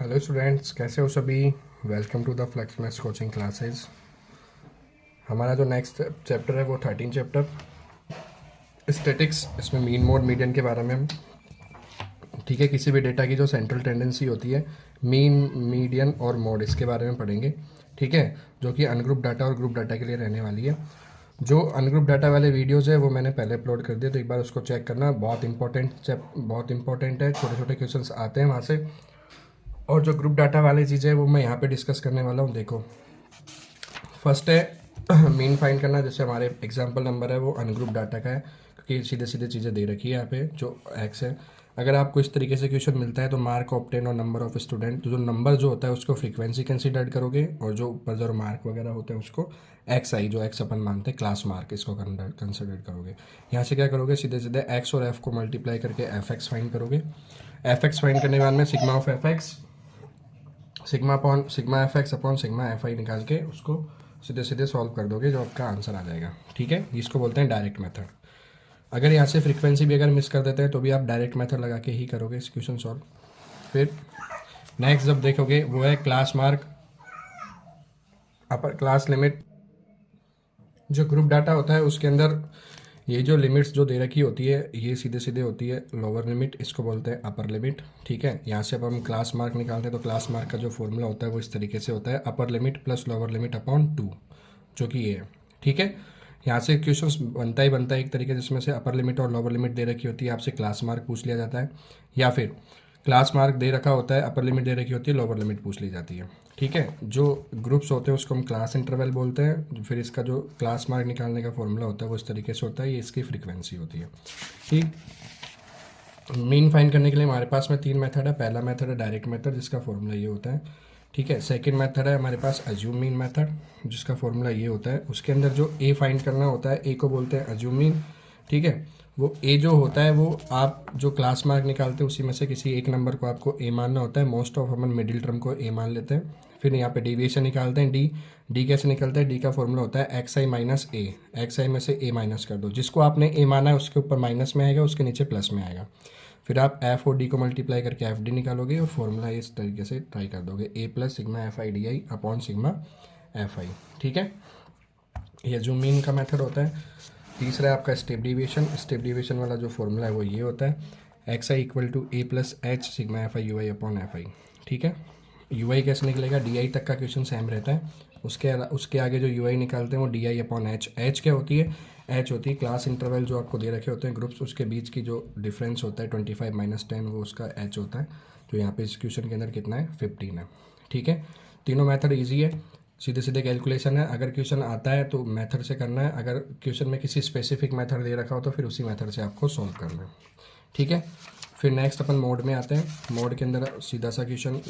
Hello students, कैसे हो सभी। Welcome to the flex maths coaching classes. हमारा जो नेक्स्ट चैप्टर है वो 13 चैप्टर स्टैटिक्स। इसमें मीन मोड मीडियन के बारे में हम ठीक है किसी भी डेटा की जो सेंट्रल टेंडेंसी होती है, मीन मीडियन और मोड, इसके बारे में पढ़ेंगे। ठीक है, जो कि अनग्रुप डाटा और ग्रुप डाटा के लिए रहने वाली है। जो अनग्रुप डाटा वाले वीडियोज़ है वो मैंने पहले अपलोड कर दिए, तो एक बार उसको चेक करना। बहुत इंपॉर्टेंट है, छोटे छोटे क्वेश्चंस आते हैं वहाँ से। और जो ग्रुप डाटा वाली चीज़ें हैं वो मैं यहाँ पे डिस्कस करने वाला हूँ। देखो, फर्स्ट है मीन फाइंड करना। जैसे हमारे एग्जाम्पल नंबर है वो अनग्रुप डाटा का है, क्योंकि सीधे सीधे चीज़ें दे रखी है यहाँ पे जो एक्स है। अगर आपको इस तरीके से क्वेश्चन मिलता है तो मार्क ऑप्टेन और नंबर ऑफ स्टूडेंट, तो जो नंबर जो होता है उसको फ्रीक्वेंसी कंसीडर करोगे, और जो ऊपर जो मार्क वगैरह होते हैं उसको एक्स आई, जो एक्स अपन मानते हैं क्लास मार्क, इसको कंसिडर करोगे। यहाँ से क्या करोगे, सीधे सीधे एक्स और एफ को मल्टीप्लाई करके एफ एक्स फाइंड करोगे। एफ एक्स फाइंड करने के बाद में sigma of F x, sigma F x upon sigma F I निकाल के उसको सीधे सीधे सॉल्व कर दोगे, जो आपका आंसर आ जाएगा। ठीक है, इसको बोलते हैं डायरेक्ट मेथड। अगर यहाँ से फ्रीक्वेंसी भी अगर मिस कर देते हैं तो भी आप डायरेक्ट मेथड लगा के ही करोगे इस क्वेश्चन सॉल्व। फिर नेक्स्ट जब देखोगे वो है class mark, upper class limit. जो ग्रुप डाटा होता है उसके अंदर ये जो लिमिट्स जो दे रखी होती है ये सीधे सीधे होती है लोअर लिमिट, इसको बोलते हैं अपर लिमिट। ठीक है, यहाँ से अब हम क्लास मार्क निकालते हैं तो क्लास मार्क का जो फॉर्मूला होता है वो इस तरीके से होता है, upper limit plus lower limit upon 2, जो कि ये है। ठीक है, यहाँ से क्वेश्चन बनता है एक तरीके जिसमें से अपर लिमिट और लोअर लिमिट दे रखी होती है, आपसे क्लास मार्क पूछ लिया जाता है, या फिर क्लास मार्क दे रखा होता है, अपर लिमिट दे रखी होती है, लोअर लिमिट पूछ ली जाती है। ठीक है, जो ग्रुप्स होते हैं उसको हम क्लास इंटरवल बोलते हैं। फिर इसका जो क्लास मार्क निकालने का फॉर्मूला होता है वो इस तरीके से होता है, ये इसकी फ्रीक्वेंसी होती है। ठीक, मीन फाइंड करने के लिए हमारे पास में 3 मेथड है। पहला मेथड है डायरेक्ट मेथड, जिसका फॉर्मूला ये होता है। ठीक है, सेकंड मेथड है हमारे पास अज्यूम मीन मेथड, जिसका फॉर्मूला ये होता है। उसके अंदर जो ए फाइंड करना होता है, ए को बोलते हैं अज्यूम मीन। ठीक है, वो ए जो होता है वो आप जो क्लास मार्क निकालते हैं उसी में से किसी एक नंबर को आपको ए मानना होता है। Most of upon middle term को ए मान लेते हैं। फिर यहाँ पे डेविएशन निकालते हैं डी। डी कैसे निकलता है, डी का फॉर्मूला होता है एक्स आई माइनस ए। एक्स आई में से ए माइनस कर दो, जिसको आपने ए माना है उसके ऊपर माइनस में आएगा, उसके नीचे प्लस में आएगा। फिर आप एफ और डी को मल्टीप्लाई करके एफ डी निकालोगे और फॉर्मूला इस तरीके से ट्राई कर दोगे, A plus sigma F I D I upon sigma F I. ठीक है, ये जो मीन का मेथड होता है। तीसरा है आपका स्टेप डिविएशन। स्टेप डिविएशन वाला जो फॉर्मूला है वो ये होता है, x i equal to a plus h sigma F i u i upon f आई। ठीक है, यू आई कैसे निकलेगा, डी आई तक का क्वेश्चन सेम रहता है। उसके आगे जो यू आई निकालते हैं वो D I upon H. H क्या होती है, एच होती है क्लास इंटरवल जो आपको दे रखे होते हैं ग्रुप्स, उसके बीच की जो डिफरेंस होता है 25 माइनस 10, वो उसका एच होता है, जो यहाँ पे इस क्वेश्चन के अंदर कितना है 15 है। ठीक है, तीनों मेथड ईजी है, सीधे सीधे कैलकुलेशन है। अगर क्वेश्चन आता है तो मेथड से करना है, अगर क्वेश्चन में किसी स्पेसिफिक मेथड दे रखा हो तो फिर उसी मेथड से आपको सॉल्व करना है। ठीक है, फिर नेक्स्ट अपन मोड में आते हैं। मोड के अंदर सीधा सा क्वेश्चन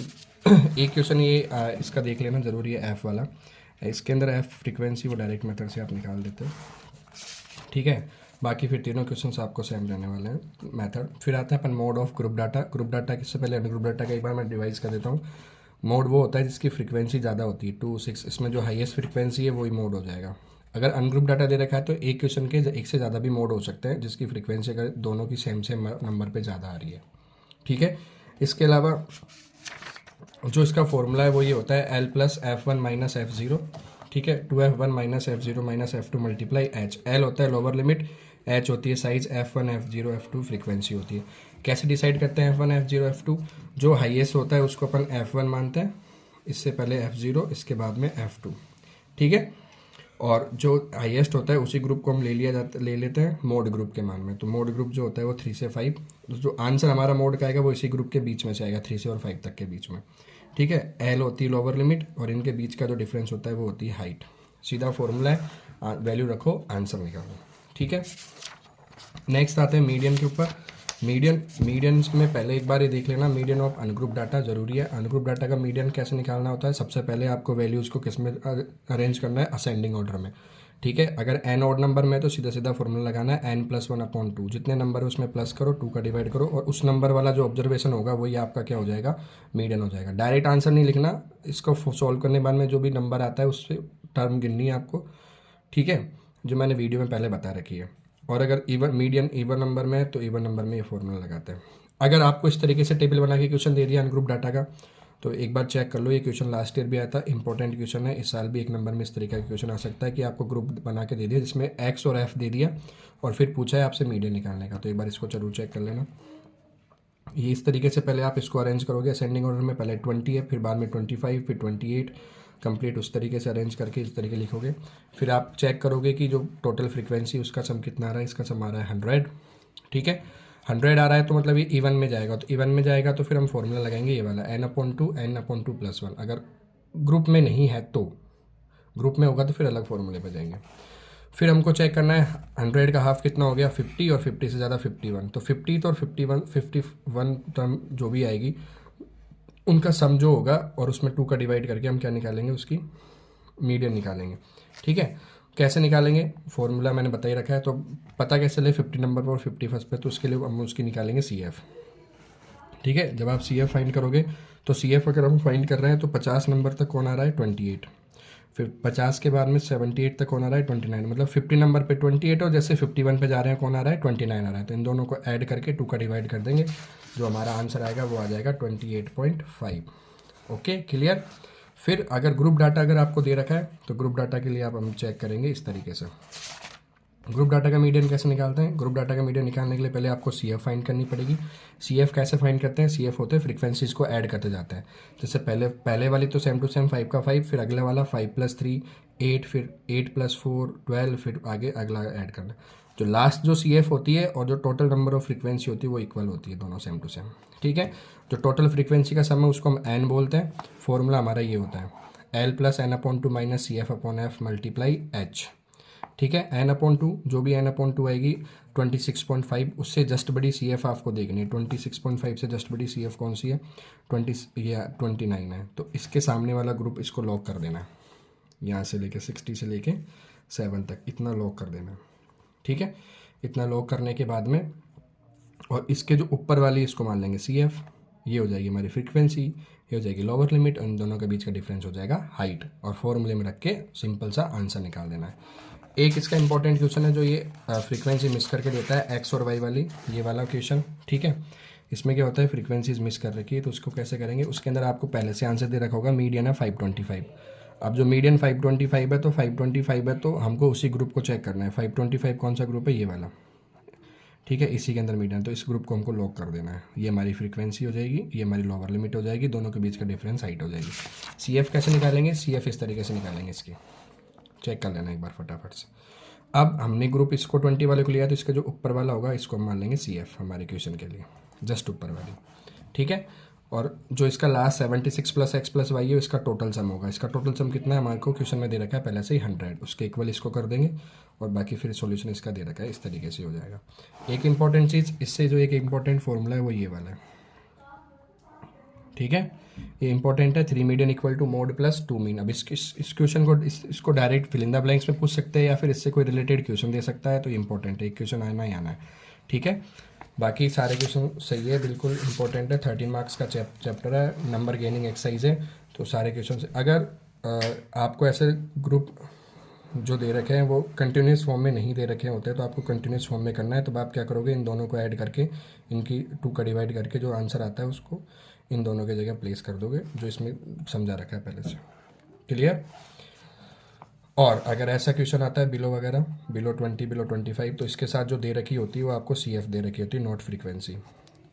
एक क्वेश्चन ये इसका देख लेना ज़रूरी है, एफ़ वाला। इसके अंदर एफ़ फ्रीक्वेंसी वो डायरेक्ट मेथड से आप निकाल देते हैं। ठीक है, बाकी फिर तीनों क्वेश्चंस आपको सेम रहने वाले हैं मेथड। फिर आता है अपन mode of group data. Group data किससे पहले अनग्रुप डाटा का एक बार मैं डिवाइस कर देता हूँ। मोड वो होता है जिसकी फ्रीक्वेंसी ज़्यादा होती है, 2 6, इसमें जो हाईएस्ट फ्रीक्वेंसी है वही मोड हो जाएगा। अगर अनग्रुप डाटा दे रखा है तो एक क्वेश्चन के एक से ज़्यादा भी मोड हो सकते हैं, जिसकी फ्रीक्वेंसी अगर दोनों की सेम नंबर पे ज़्यादा आ रही है। ठीक है, इसके अलावा जो इसका फॉर्मूला है वो ये होता है L plus F one minus F zero. ठीक है, 2f1 minus F zero minus F two multiply H. L होता है लोअर लिमिट, एच होती है size, F1 F0 F2 frequency होती है। कैसे डिसाइड करते हैं F1 F0 F2, जो हाईएस्ट होता है उसको अपन F1 मानते हैं, इससे पहले F0, इसके बाद में F2। ठीक है, और जो हाईएस्ट होता है उसी ग्रुप को हम ले लेते हैं मोड ग्रुप के मान में। तो मोड ग्रुप जो होता है वो 3 से 5, तो जो आंसर हमारा मोड का आएगा वो इसी ग्रुप के बीच में से आएगा, 3 से और 5 तक के बीच में। ठीक है, एल होती है लोअर लिमिट और इनके बीच का जो डिफरेंस होता है वो होती है हाइट। सीधा फॉर्मूला है, वैल्यू रखो, आंसर निकालो। ठीक है, नेक्स्ट आते हैं मीडियन के ऊपर। मीडियन में पहले एक बार ये देख लेना, मीडियन ऑफ अनग्रुप डाटा जरूरी है। अनग्रुप डाटा का मीडियन कैसे निकालना होता है, सबसे पहले आपको वैल्यूज़ को किस में अरेंज करना है, असेंडिंग ऑर्डर में। ठीक है, अगर एन ऑड नंबर में है तो सीधा सीधा फॉर्मूला लगाना है n+1 अपॉन 2। जितने नंबर है उसमें प्लस करो, 2 का डिवाइड करो, और उस नंबर वाला जो ऑब्जर्वेशन होगा वही आपका क्या हो जाएगा, मीडियन हो जाएगा। डायरेक्ट आंसर नहीं लिखना, इसको सॉल्व करने के बाद में जो भी नंबर आता है उससे टर्म गिननी है आपको। ठीक है, जो मैंने वीडियो में पहले बता रखी है। और अगर मीडियन इवन नंबर में है तो इवन नंबर में ये फॉर्मूला लगाते हैं। अगर आपको इस तरीके से टेबल बना के क्वेश्चन दे दिया अनग्रुप डाटा का, तो एक बार चेक कर लो, ये क्वेश्चन लास्ट ईयर भी आया था, इंपॉर्टेंट क्वेश्चन है, इस साल भी एक नंबर में इस तरीके का क्वेश्चन आ सकता है कि आपको ग्रुप बना के दे दिया जिसमें एक्स और एफ दे दिया और फिर पूछा है आपसे मीडियन निकालने का। तो एक बार इसको जरूर चेक कर लेना। ये इस तरीके से पहले आप इसको अरेंज करोगे असेंडिंग ऑर्डर में, पहले 20 है, फिर बाद में 25, फिर 28 कंप्लीट, उस तरीके से अरेंज करके इस तरीके लिखोगे। फिर आप चेक करोगे कि जो टोटल फ्रीक्वेंसी उसका सम कितना आ रहा है, इसका सम आ रहा है 100, ठीक है। 100 आ रहा है तो मतलब ये इवन में जाएगा, तो इवन में जाएगा तो फिर हम फॉर्मूला लगाएंगे ये वाला n/2 n/2+1। अगर ग्रुप में नहीं है तो, ग्रुप में होगा तो फिर अलग फॉर्मूले पे जाएंगे। फिर हमको चेक करना है 100 का हाफ कितना हो गया 50, और 50 से ज़्यादा 51, तो 50 तो और 51 टर्म जो भी आएगी उनका सम जो होगा और उसमें 2 का डिवाइड करके हम क्या निकालेंगे, उसकी मीडियन निकालेंगे, ठीक है। कैसे निकालेंगे, फॉर्मूला मैंने बता ही रखा है, तो पता कैसे ले 50 नंबर पर और 51 पे, तो उसके लिए हम उसकी निकालेंगे CF, ठीक है। जब आप CF फाइंड करोगे तो CF अगर हम फाइंड कर रहे हैं तो 50 नंबर तक कौन आ रहा है 28, फिर 50 के बाद में 78 तक कौन आ रहा है 29, मतलब 50 नंबर पे 28 और जैसे 51 पे जा रहे हैं कौन आ रहा है 29 आ रहा है, तो इन दोनों को ऐड करके 2 का डिवाइड कर देंगे, जो हमारा आंसर आएगा वो आ जाएगा 28.5। Okay, clear. फिर अगर ग्रुप डाटा अगर आपको दे रखा है तो ग्रुप डाटा के लिए आप हम चेक करेंगे इस तरीके से। ग्रुप डाटा का मीडियन कैसे निकालते हैं, ग्रुप डाटा का मीडियन निकालने के लिए पहले आपको CF फाइंड करनी पड़ेगी। CF कैसे फाइंड करते हैं, CF होते हैं फ्रीक्वेंसीज को ऐड करते जाते हैं। जैसे पहले वाली तो सेम टू सेम 5 का 5, फिर अगले वाला 5 + 3 8, फिर 8 + 4 12, फिर आगे अगला ऐड करना। जो लास्ट जो CF होती है और जो टोटल नंबर ऑफ फ्रीक्वेंसी होती है वो इक्वल होती है, दोनों सेम टू सेम, ठीक है। जो टोटल फ्रीक्वेंसी का सम है उसको हम n बोलते हैं। फॉर्मूला हमारा ये होता है L + n/2 - CF/F × H, ठीक है। n/2 जो भी n/2 आएगी 26.5, उससे जस्ट बड़ी CF आपको देखनी है। 26.5 से जस्ट बड़ी CF कौन सी है 20 या 29 है, तो इसके सामने वाला ग्रुप इसको लॉक कर देना है, यहाँ से लेके 60 से लेके 7 तक इतना लॉक कर देना है, ठीक है। इतना लॉक करने के बाद में और इसके जो ऊपर वाली इसको मान लेंगे CF, ये हो जाएगी हमारी फ्रीक्वेंसी, ये हो जाएगी लोअर लिमिट, और इन दोनों के बीच का डिफरेंस हो जाएगा हाइट, और फॉर्मूले में रख के सिंपल सा आंसर निकाल देना है। एक इसका इंपॉर्टेंट क्वेश्चन है जो ये फ्रीक्वेंसी मिस करके देता है, एक्स और वाई वाली, ये वाला क्वेश्चन, ठीक है। इसमें क्या होता है फ्रीक्वेंसीज मिस कर रखी है, तो उसको कैसे करेंगे, उसके अंदर आपको पहले से आंसर दे रखा होगा, मीडियन है 525। अब जो मीडियन 525 है तो 525 है तो हमको उसी ग्रुप को चेक करना है। 525 कौन सा ग्रुप है, ये वाला, ठीक है, इसी के अंदर मीडियन, तो इस ग्रुप को हमको लॉक कर देना है। ये हमारी फ्रीक्वेंसी हो जाएगी, ये हमारी लोअर लिमिट हो जाएगी, दोनों के बीच का डिफरेंस हाइट हो जाएगी। CF कैसे निकालेंगे, CF इस तरीके से निकालेंगे, इसकी चेक कर लेना एक बार फटाफट से। अब हमने ग्रुप इसको 20 वाले को लिया, तो इसका जो ऊपर वाला होगा इसको हम मान लेंगे CF हमारे क्वेश्चन के लिए, जस्ट ऊपर वाली, ठीक है। और जो इसका लास्ट 76 + x + y है इसका टोटल सम होगा। इसका टोटल सम कितना है हमारे को क्वेश्चन में दे रखा है पहले से ही 100, उसके इक्वल इसको कर देंगे और बाकी फिर सॉल्यूशन इसका दे रखा है, इस तरीके से हो जाएगा। एक इंपॉर्टेंट चीज़ इससे जो एक इंपॉर्टेंट फॉर्मूला है वो ये वाला है, ठीक है, ये इंपॉर्टेंट है, 3 मीडियन = मोड + 2 मीन। अब इस क्वेश्चन को इसको direct fill in the blanks में पूछ सकते हैं या फिर इससे कोई रिलेटेड क्वेश्चन दे सकता है, तो इंपॉर्टेंट है, एक क्वेश्चन आना ही आना है, ठीक है। बाकी सारे क्वेश्चन सही है, बिल्कुल इंपॉर्टेंट है, 13 मार्क्स का चैप्टर है, नंबर गेनिंग एक्सरसाइज है, तो सारे क्वेश्चन अगर आपको ऐसे ग्रुप जो दे रखे हैं वो कंटिन्यूस फॉर्म में नहीं दे रखे होते तो आपको कंटिन्यूस फॉर्म में करना है। तो आप क्या करोगे, इन दोनों को ऐड करके इनकी 2 का डिवाइड करके जो आंसर आता है उसको इन दोनों की जगह प्लेस कर दोगे, जो इसमें समझा रखा है पहले से, क्लियर। और अगर ऐसा क्वेश्चन आता है बिलो वगैरह, बिलो 20 बिलो 25, तो इसके साथ जो दे रखी होती है वो आपको CF दे रखी होती है, नॉट फ्रीक्वेंसी।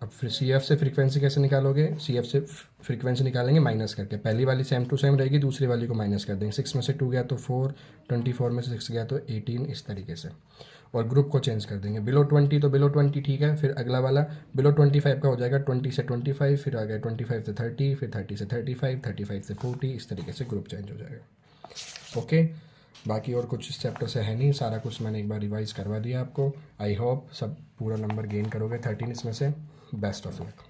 अब फिर CF से फ्रीक्वेंसी कैसे निकालोगे, CF से फ्रीक्वेंसी निकालेंगे माइनस करके, पहली वाली सेम टू सेम रहेगी, दूसरी वाली को माइनस कर देंगे। 6 में से 2 गया तो 4, 24 में से 6 गया तो 18, इस तरीके से, और ग्रुप को चेंज कर देंगे। बिलो 20 तो बिलो 20, ठीक है। फिर अगला वाला बिलो 25 का हो जाएगा 20 से 25, फिर आ गया 25 से 30, फिर 30 से 35, 35 से 40, इस तरीके से ग्रुप चेंज हो जाएगा। ओके, बाकी और कुछ इस चैप्टर से है नहीं, सारा कुछ मैंने एक बार रिवाइज करवा दिया आपको। आई होप सब पूरा नंबर गेन करोगे 13 इसमें से। Best of luck.